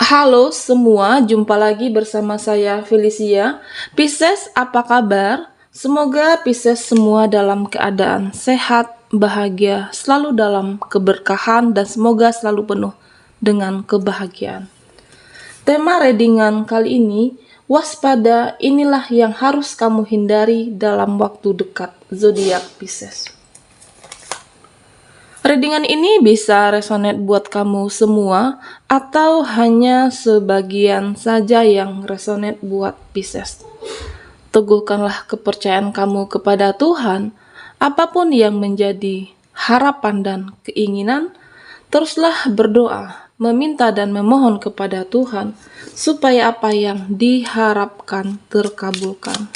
Halo semua, jumpa lagi bersama saya Felicia. Pisces, apa kabar? Semoga Pisces semua dalam keadaan sehat, bahagia, selalu dalam keberkahan, dan semoga selalu penuh dengan kebahagiaan. Tema readingan kali ini, waspada, inilah yang harus kamu hindari dalam waktu dekat, zodiak Pisces. Readingan ini bisa resonate buat kamu semua atau hanya sebagian saja yang resonate buat Pisces. Teguhkanlah kepercayaan kamu kepada Tuhan, apapun yang menjadi harapan dan keinginan, teruslah berdoa, meminta dan memohon kepada Tuhan supaya apa yang diharapkan terkabulkan.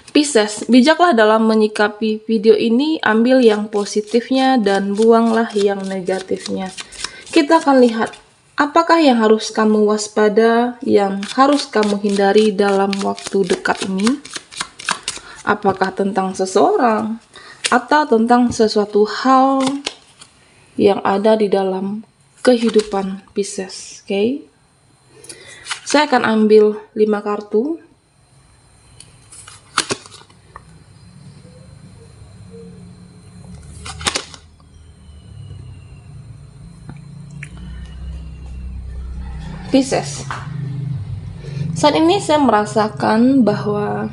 Pisces, bijaklah dalam menyikapi video ini, ambil yang positifnya dan buanglah yang negatifnya. Kita akan lihat apakah yang harus kamu waspada, yang harus kamu hindari dalam waktu dekat ini. Apakah tentang seseorang atau tentang sesuatu hal yang ada di dalam kehidupan Pisces, oke? Saya akan ambil 5 kartu. Pisces, saat ini saya merasakan bahwa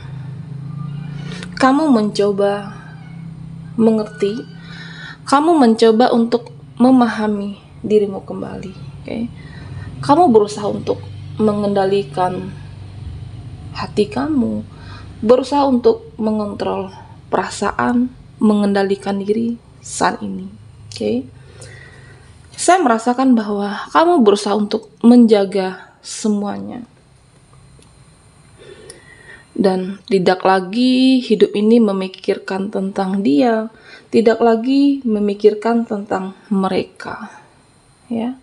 kamu mencoba mengerti, kamu mencoba untuk memahami dirimu kembali. Okay? Kamu berusaha untuk mengendalikan hati kamu, berusaha untuk mengontrol perasaan, mengendalikan diri saat ini. Okay? Saya merasakan bahwa kamu berusaha untuk menjaga semuanya. Dan tidak lagi hidup ini memikirkan tentang dia, tidak lagi memikirkan tentang mereka. Ya.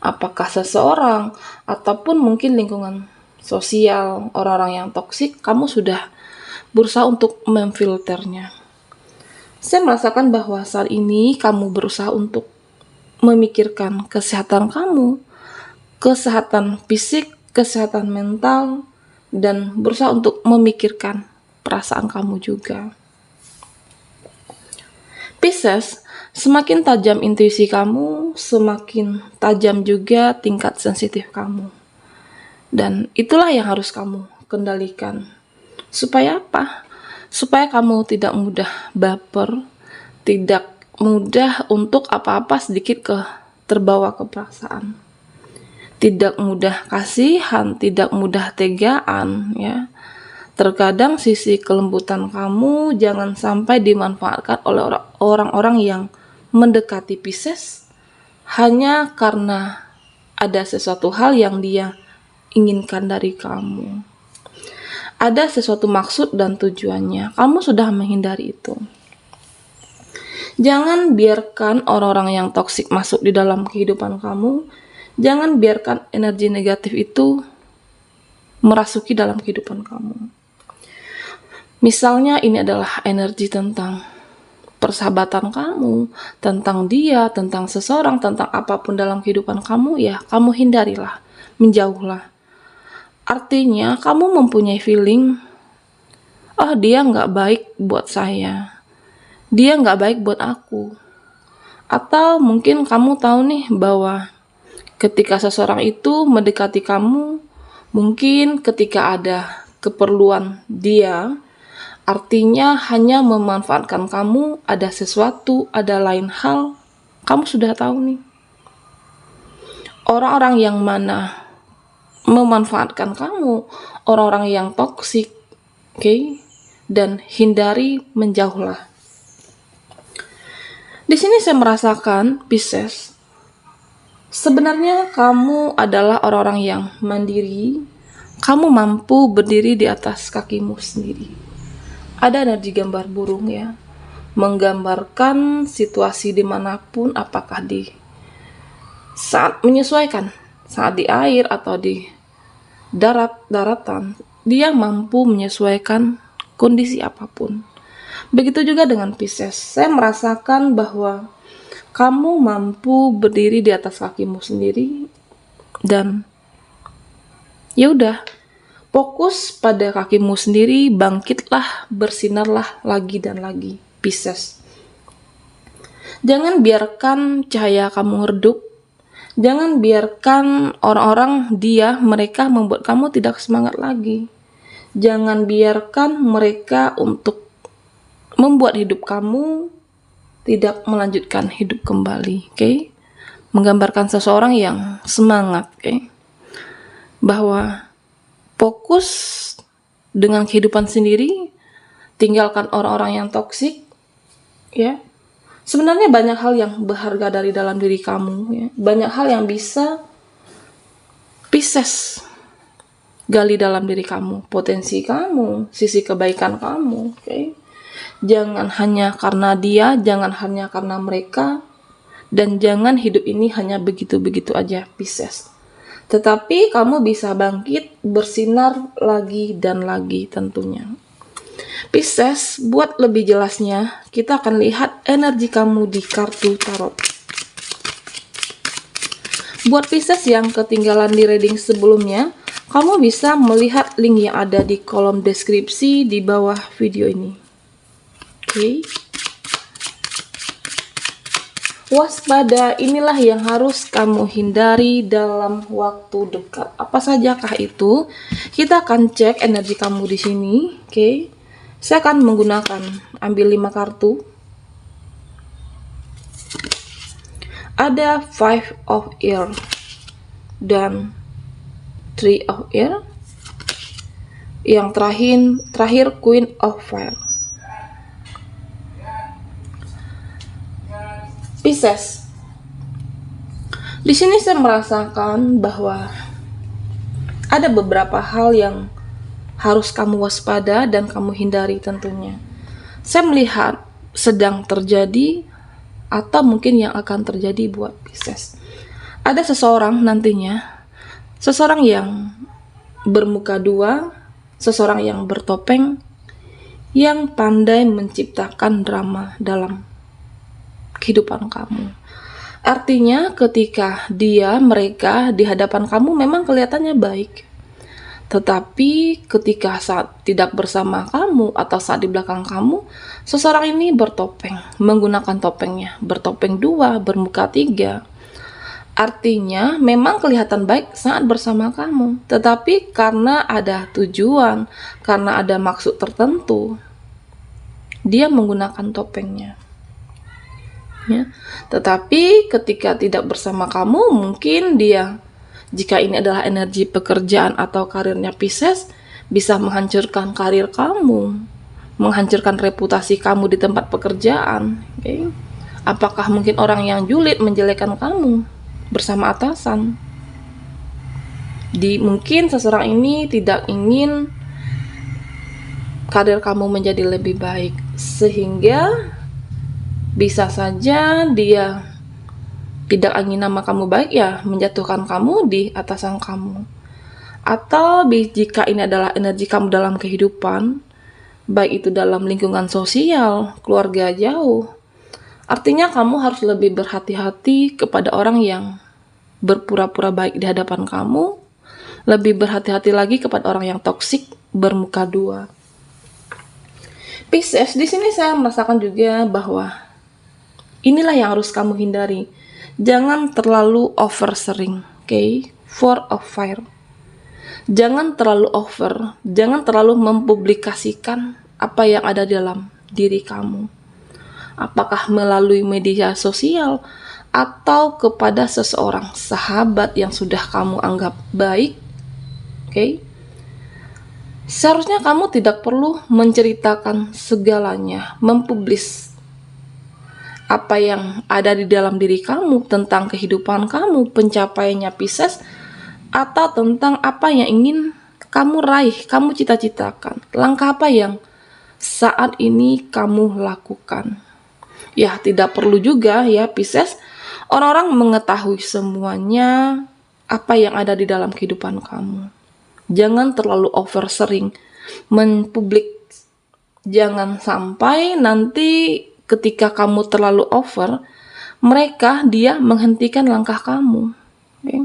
Apakah seseorang ataupun mungkin lingkungan sosial, orang-orang yang toksik, kamu sudah berusaha untuk memfilternya. Saya merasakan bahwa saat ini kamu berusaha untuk memikirkan kesehatan kamu, kesehatan fisik, kesehatan mental, dan berusaha untuk memikirkan perasaan kamu juga. Pisces, semakin tajam intuisi kamu, semakin tajam juga tingkat sensitif kamu. Dan itulah yang harus kamu kendalikan. Supaya apa? Supaya kamu tidak mudah baper, tidak mudah untuk apa-apa sedikit terbawa ke perasaan. Tidak mudah kasihan, tidak mudah tegaan, ya. Terkadang sisi kelembutan kamu jangan sampai dimanfaatkan oleh orang-orang yang mendekati Pisces hanya karena ada sesuatu hal yang dia inginkan dari kamu. Ada sesuatu maksud dan tujuannya. Kamu sudah menghindari itu. Jangan biarkan orang-orang yang toksik masuk di dalam kehidupan kamu. Jangan biarkan energi negatif itu merasuki dalam kehidupan kamu. Misalnya ini adalah energi tentang persahabatan kamu, tentang dia, tentang seseorang, tentang apapun dalam kehidupan kamu, ya kamu hindarilah, menjauhlah. Artinya kamu mempunyai feeling, oh dia nggak baik buat saya, dia nggak baik buat aku. Atau mungkin kamu tahu nih bahwa ketika seseorang itu mendekati kamu, mungkin ketika ada keperluan dia, artinya hanya memanfaatkan kamu, ada sesuatu, ada lain hal, kamu sudah tahu nih. Orang-orang yang mana memanfaatkan kamu, orang-orang yang toksik, oke? Dan hindari, menjauhlah. Di sini saya merasakan, Pisces, sebenarnya kamu adalah orang-orang yang mandiri. Kamu mampu berdiri di atas kakimu sendiri. Ada energi gambar burung, ya, menggambarkan situasi dimanapun, apakah di saat menyesuaikan, saat di air atau di daratan, dia mampu menyesuaikan kondisi apapun. Begitu juga dengan Pisces. Saya merasakan bahwa kamu mampu berdiri di atas kakimu sendiri dan ya udah, fokus pada kakimu sendiri, bangkitlah, bersinarlah lagi dan lagi, Pisces. Jangan biarkan cahaya kamu redup. Jangan biarkan orang-orang mereka membuat kamu tidak semangat lagi. Jangan biarkan mereka untuk membuat hidup kamu tidak melanjutkan hidup kembali, oke? Menggambarkan seseorang yang semangat, oke? Bahwa fokus dengan kehidupan sendiri, tinggalkan orang-orang yang toksik, ya. Sebenarnya banyak hal yang berharga dari dalam diri kamu, ya. Banyak hal yang bisa Pisces gali dalam diri kamu, potensi kamu, sisi kebaikan kamu, oke? Jangan hanya karena dia, jangan hanya karena mereka, dan jangan hidup ini hanya begitu-begitu aja, Pisces. Tetapi kamu bisa bangkit, bersinar lagi dan lagi tentunya. Pisces, buat lebih jelasnya, kita akan lihat energi kamu di kartu tarot. Buat Pisces yang ketinggalan di reading sebelumnya, kamu bisa melihat link yang ada di kolom deskripsi di bawah video ini. Oke. Waspada, inilah yang harus kamu hindari dalam waktu dekat. Apa sajakah itu? Kita akan cek energi kamu di sini, oke? Saya akan menggunakan ambil 5 kartu. Ada 5 of Air dan 3 of Air. Yang terakhir Queen of Fire. Pisces, di sini saya merasakan bahwa ada beberapa hal yang harus kamu waspada dan kamu hindari tentunya. Saya melihat sedang terjadi atau mungkin yang akan terjadi buat Pisces. Ada seseorang nantinya, seseorang yang bermuka dua, seseorang yang bertopeng, yang pandai menciptakan drama dalam kehidupan kamu. Artinya ketika mereka di hadapan kamu memang kelihatannya baik, tetapi ketika saat tidak bersama kamu atau saat di belakang kamu, seseorang ini bertopeng, menggunakan topengnya, bertopeng 2, bermuka 3. Artinya memang kelihatan baik saat bersama kamu, tetapi karena ada tujuan, karena ada maksud tertentu, dia menggunakan topengnya. Ya. Tetapi ketika tidak bersama kamu, mungkin dia, jika ini adalah energi pekerjaan atau karirnya Pisces, bisa menghancurkan karir kamu, menghancurkan reputasi kamu di tempat pekerjaan. Okay? Apakah mungkin orang yang julid menjelekkan kamu bersama atasan? Mungkin seseorang ini tidak ingin karir kamu menjadi lebih baik, sehingga bisa saja dia tidak ingin nama kamu baik, ya menjatuhkan kamu di atasan kamu. Atau jika ini adalah energi kamu dalam kehidupan, baik itu dalam lingkungan sosial, keluarga jauh, artinya kamu harus lebih berhati-hati kepada orang yang berpura-pura baik di hadapan kamu, lebih berhati-hati lagi kepada orang yang toksik bermuka 2. Pisces, di sini saya merasakan juga bahwa inilah yang harus kamu hindari. Jangan terlalu oversharing, oke? 4 of Fire. Jangan terlalu over, jangan terlalu mempublikasikan apa yang ada dalam diri kamu. Apakah melalui media sosial atau kepada seseorang sahabat yang sudah kamu anggap baik, oke? Seharusnya kamu tidak perlu menceritakan segalanya, mempublis apa yang ada di dalam diri kamu, tentang kehidupan kamu, pencapaiannya Pisces, atau tentang apa yang ingin kamu raih, kamu cita-citakan, langkah apa yang saat ini kamu lakukan. Ya, tidak perlu juga ya Pisces, orang-orang mengetahui semuanya apa yang ada di dalam kehidupan kamu. Jangan terlalu oversharing, mempublik. Jangan sampai nanti ketika kamu terlalu over, dia menghentikan langkah kamu. Okay?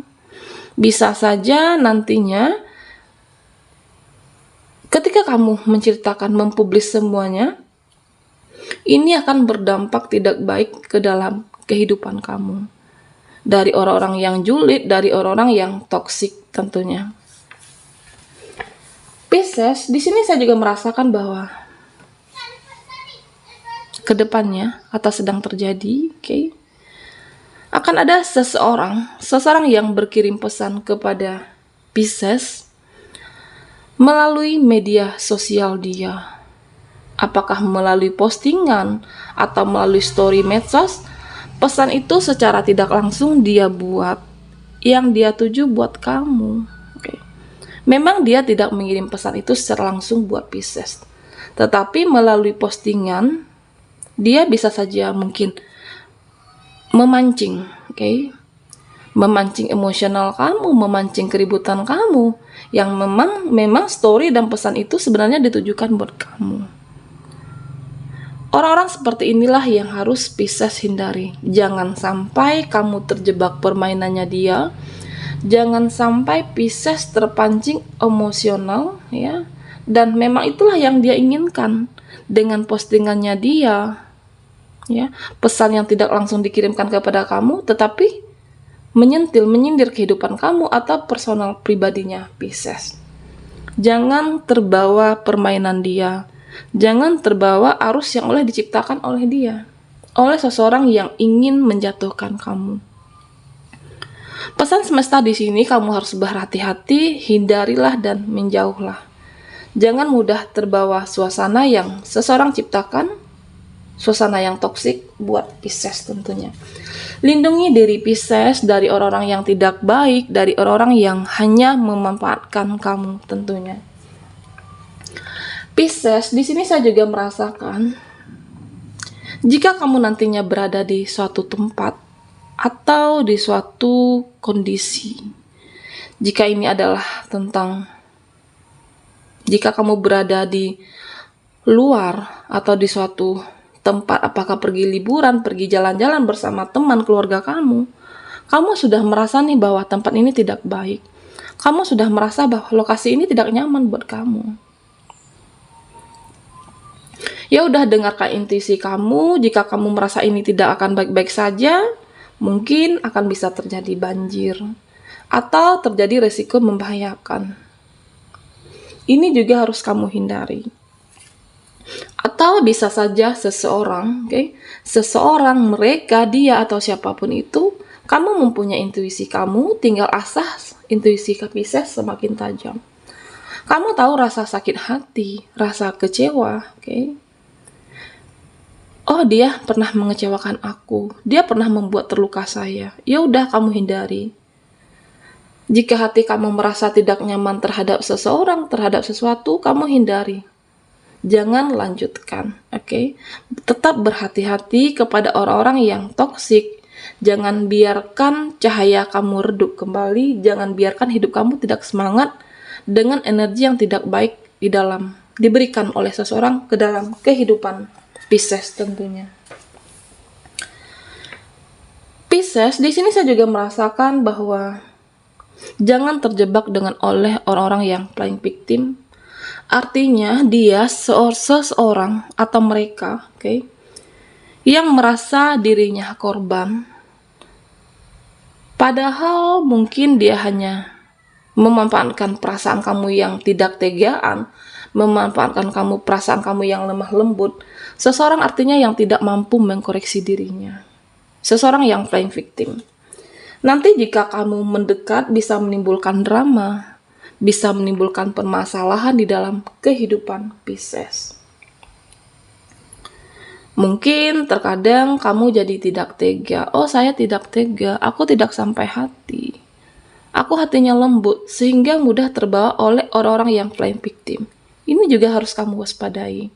Bisa saja nantinya ketika kamu menceritakan, mempublis semuanya, ini akan berdampak tidak baik ke dalam kehidupan kamu. Dari orang-orang yang julid, dari orang-orang yang toksik tentunya. Pisces, di sini saya juga merasakan bahwa kedepannya atau sedang terjadi, akan ada seseorang yang berkirim pesan kepada Pisces melalui media sosial dia. Apakah melalui postingan atau melalui story medsos, pesan itu secara tidak langsung dia buat, yang dia tuju buat kamu. Memang dia tidak mengirim pesan itu secara langsung buat Pisces, tetapi melalui postingan dia bisa saja mungkin memancing, memancing emosional kamu, memancing keributan kamu, yang memang story dan pesan itu sebenarnya ditujukan buat kamu. Orang-orang seperti inilah yang harus Pisces hindari. Jangan sampai kamu terjebak permainannya dia. Jangan sampai Pisces terpancing emosional, ya. Dan memang itulah yang dia inginkan dengan postingannya dia. Ya, pesan yang tidak langsung dikirimkan kepada kamu, tetapi menyindir kehidupan kamu atau personal pribadinya Pisces. Jangan terbawa permainan dia, jangan terbawa arus yang diciptakan oleh dia, oleh seseorang yang ingin menjatuhkan kamu. Pesan semesta di sini, kamu harus berhati-hati, hindarilah dan menjauhlah. Jangan mudah terbawa suasana yang seseorang ciptakan, suasana yang toksik buat Pisces tentunya. Lindungi diri Pisces dari orang-orang yang tidak baik, dari orang-orang yang hanya memanfaatkan kamu tentunya. Pisces, di sini saya juga merasakan jika kamu nantinya berada di suatu tempat atau di suatu kondisi, jika ini adalah tentang jika kamu berada di luar atau di suatu tempat, apakah pergi liburan, pergi jalan-jalan bersama teman keluarga kamu sudah merasa nih bahwa tempat ini tidak baik. Kamu sudah merasa bahwa lokasi ini tidak nyaman buat kamu. Ya udah, dengarkan intuisi kamu. Jika kamu merasa ini tidak akan baik-baik saja, mungkin akan bisa terjadi banjir atau terjadi resiko membahayakan. Ini juga harus kamu hindari. Atau bisa saja seseorang, mereka, dia atau siapapun itu, kamu mempunyai intuisi kamu, tinggal asah intuisi Pisces semakin tajam. Kamu tahu rasa sakit hati, rasa kecewa, Oh, dia pernah mengecewakan aku, dia pernah membuat terluka saya. Ya udah, kamu hindari. Jika hati kamu merasa tidak nyaman terhadap seseorang, terhadap sesuatu, kamu hindari. Jangan lanjutkan, Tetap berhati-hati kepada orang-orang yang toksik. Jangan biarkan cahaya kamu redup kembali. Jangan biarkan hidup kamu tidak semangat dengan energi yang tidak baik diberikan oleh seseorang ke dalam kehidupan Pisces tentunya. Pisces, di sini saya juga merasakan bahwa jangan terjebak oleh orang-orang yang playing victim. Artinya dia seseorang atau mereka, yang merasa dirinya korban. Padahal mungkin dia hanya memanfaatkan perasaan kamu yang tidak tegaan, memanfaatkan perasaan kamu yang lemah lembut. Seseorang artinya yang tidak mampu mengkoreksi dirinya. Seseorang yang playing victim. Nanti jika kamu mendekat bisa menimbulkan drama, bisa menimbulkan permasalahan di dalam kehidupan Pisces. Mungkin terkadang kamu jadi tidak tega. Oh, saya tidak tega, aku tidak sampai hati. Aku hatinya lembut, sehingga mudah terbawa oleh orang-orang yang playing victim. Ini juga harus kamu waspadai.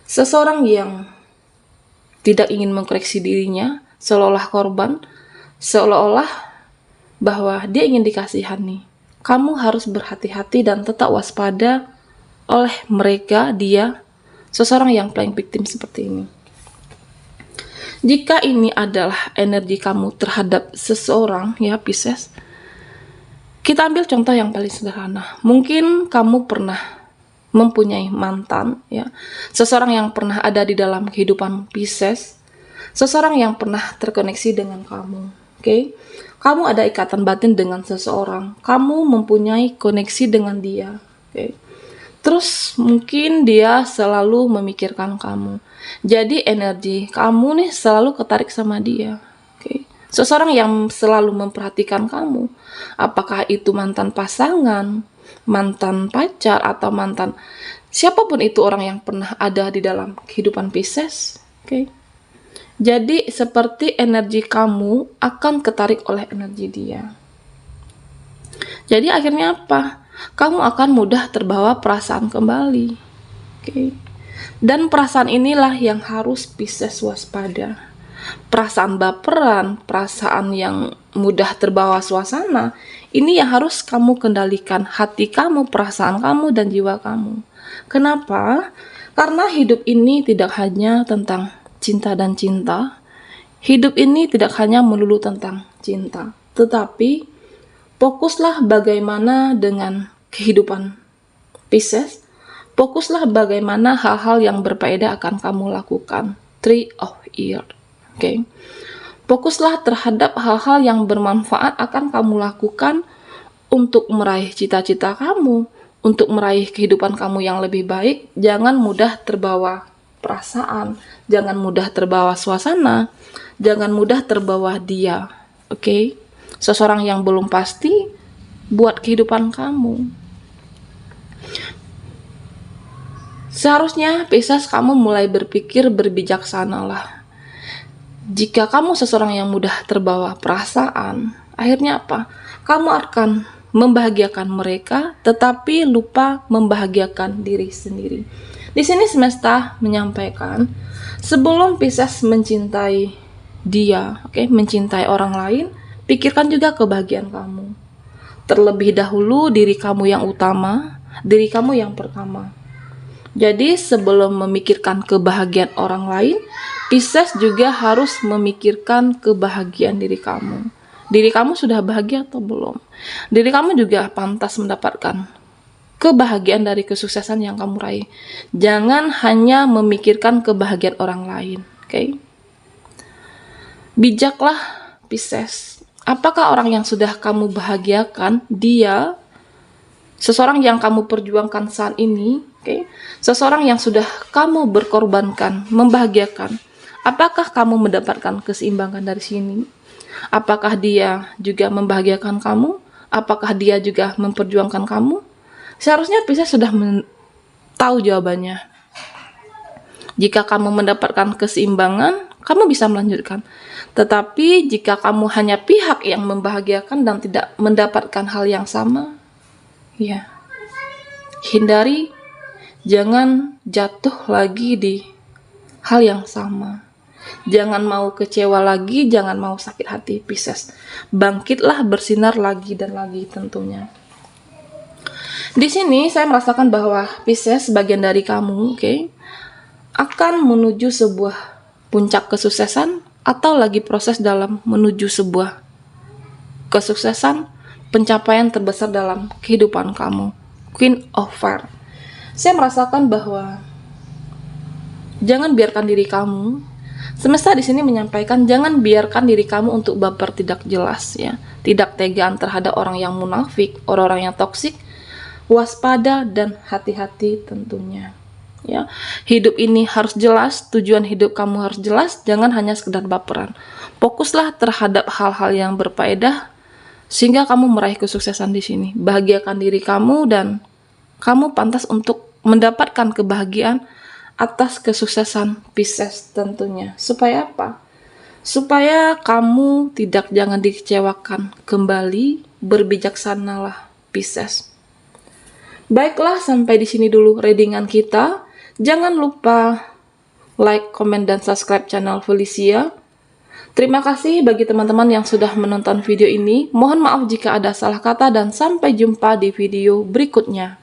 Seseorang yang tidak ingin mengkoreksi dirinya, seolah-olah korban, seolah-olah bahwa dia ingin dikasihani. Kamu harus berhati-hati dan tetap waspada oleh mereka, dia, seseorang yang playing victim seperti ini. Jika ini adalah energi kamu terhadap seseorang, ya Pisces, kita ambil contoh yang paling sederhana. Mungkin kamu pernah mempunyai mantan, ya, seseorang yang pernah ada di dalam kehidupan Pisces, seseorang yang pernah terkoneksi dengan kamu. Oke, kamu ada ikatan batin dengan seseorang, kamu mempunyai koneksi dengan dia. Oke, terus mungkin dia selalu memikirkan kamu. Jadi energi kamu nih selalu ketarik sama dia. Oke. Seseorang yang selalu memperhatikan kamu. Apakah itu mantan pasangan, mantan pacar, atau mantan siapapun itu orang yang pernah ada di dalam kehidupan Pisces. Oke. Jadi seperti energi kamu akan ketarik oleh energi dia. Jadi akhirnya apa? Kamu akan mudah terbawa perasaan kembali. Oke. Dan perasaan inilah yang harus Pisces waspada. Perasaan baperan, perasaan yang mudah terbawa suasana, ini yang harus kamu kendalikan hati kamu, perasaan kamu, dan jiwa kamu. Kenapa? Karena hidup ini tidak hanya tentang cinta dan cinta. Hidup ini tidak hanya melulu tentang cinta, tetapi fokuslah bagaimana dengan kehidupan Pisces. Fokuslah bagaimana hal-hal yang berfaedah akan kamu lakukan. Three of Earth. Oke. Fokuslah terhadap hal-hal yang bermanfaat akan kamu lakukan untuk meraih cita-cita kamu, untuk meraih kehidupan kamu yang lebih baik. Jangan mudah terbawa perasaan, jangan mudah terbawa suasana, jangan mudah terbawa dia. Oke. Seseorang yang belum pasti buat kehidupan kamu. Seharusnya Pisces kamu mulai berpikir berbijaksanalah. Jika kamu seseorang yang mudah terbawa perasaan, akhirnya apa? Kamu akan membahagiakan mereka, tetapi lupa membahagiakan diri sendiri. Di sini semesta menyampaikan, sebelum Pisces mencintai dia, mencintai orang lain, pikirkan juga kebahagiaan kamu. Terlebih dahulu diri kamu yang utama, diri kamu yang pertama. Jadi sebelum memikirkan kebahagiaan orang lain, Pisces juga harus memikirkan kebahagiaan diri kamu. Diri kamu sudah bahagia atau belum? Diri kamu juga pantas mendapatkan kebahagiaan dari kesuksesan yang kamu raih. Jangan hanya memikirkan kebahagiaan orang lain. Oke? Bijaklah Pisces. Apakah orang yang sudah kamu bahagiakan, dia seseorang yang kamu perjuangkan saat ini, seseorang yang sudah kamu berkorbankan, membahagiakan, apakah kamu mendapatkan keseimbangan dari sini? Apakah dia juga membahagiakan kamu? Apakah dia juga memperjuangkan kamu? Seharusnya Pisces sudah tahu jawabannya. Jika kamu mendapatkan keseimbangan, kamu bisa melanjutkan. Tetapi jika kamu hanya pihak yang membahagiakan dan tidak mendapatkan hal yang sama, ya, hindari, jangan jatuh lagi di hal yang sama. Jangan mau kecewa lagi, jangan mau sakit hati Pisces. Bangkitlah, bersinar lagi dan lagi tentunya. Di sini saya merasakan bahwa Pisces sebagian dari kamu, akan menuju sebuah puncak kesuksesan atau lagi proses dalam menuju sebuah kesuksesan, pencapaian terbesar dalam kehidupan kamu. Queen of Fire. Saya merasakan bahwa jangan biarkan diri kamu, semesta di sini menyampaikan jangan biarkan diri kamu untuk baper tidak jelas, ya, tidak tegaan terhadap orang yang munafik, orang-orang yang toksik. Waspada dan hati-hati tentunya. Ya, hidup ini harus jelas, tujuan hidup kamu harus jelas, jangan hanya sekedar baperan. Fokuslah terhadap hal-hal yang berfaedah sehingga kamu meraih kesuksesan di sini. Bahagiakan diri kamu dan kamu pantas untuk mendapatkan kebahagiaan atas kesuksesan Pisces tentunya. Supaya apa? Supaya kamu jangan dikecewakan kembali, berbijaksanalah Pisces. Baiklah, sampai di sini dulu readingan kita. Jangan lupa like, komen, dan subscribe channel Felicia. Terima kasih bagi teman-teman yang sudah menonton video ini. Mohon maaf jika ada salah kata dan sampai jumpa di video berikutnya.